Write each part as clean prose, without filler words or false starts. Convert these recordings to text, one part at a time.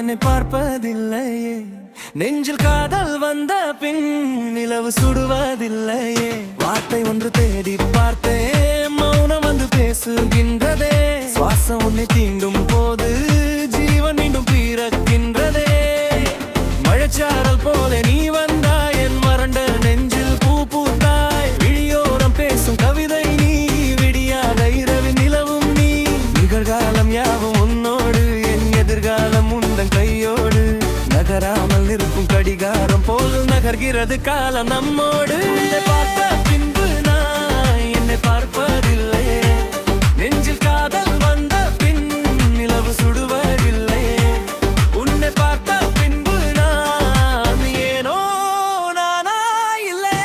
என்னை பார்ப்பதில்லையே. நெஞ்சில் காதல் வந்த பின் நிலவு சுடுவதில்லையே. வார்த்தை ஒன்று தேடி பார்த்தேன், மௌனம் வந்து பேசுகின்றதே. சுவாசம் உன்னை தீண்டும் போது ஜீவன் மீண்டும் பிறக்கின்றதே. மழைச்சாரல் போல நீ வந்தாய், என் மறண்ட நெஞ்சில் பூ பூத்தாய். விழியோரம் பேசும் கவிதை நீ, விடியாத இரவின் நிலவும் நீ. நிகழ்காலம் யாவும் உன்னோடு, என் எதிர்காலம் உந்தன் கையோடு. நகராமல் இருக்கும் கடிகாரம் போல் நகர்கிறது காலம் நம்மோடு. உன்னை பார்த்த பின்பு நான் என்னை பார்ப்பதில்லை. நெஞ்சில் காதல் வந்த பின் நிலவு சுடுவதில்லை. உன்னை பார்த்த பின்பு நான் ஏனோ நானா இல்லை.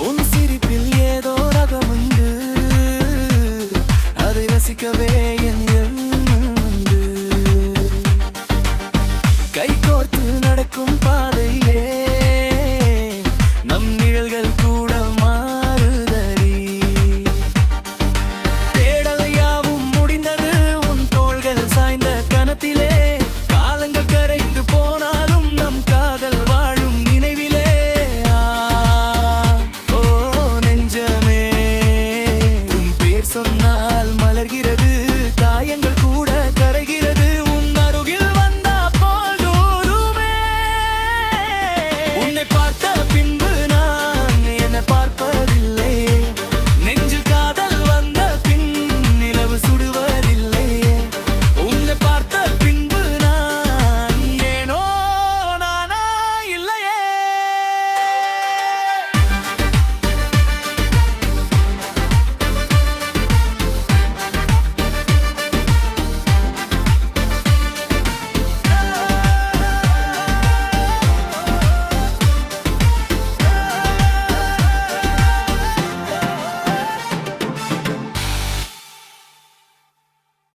உன் சிரிப்பில் ஏதோ ரகமுண்டு, அதை ரசிக்கவே என் எண்ணம் உண்டு. கை கோர்த்து நடக்கும் பாதையே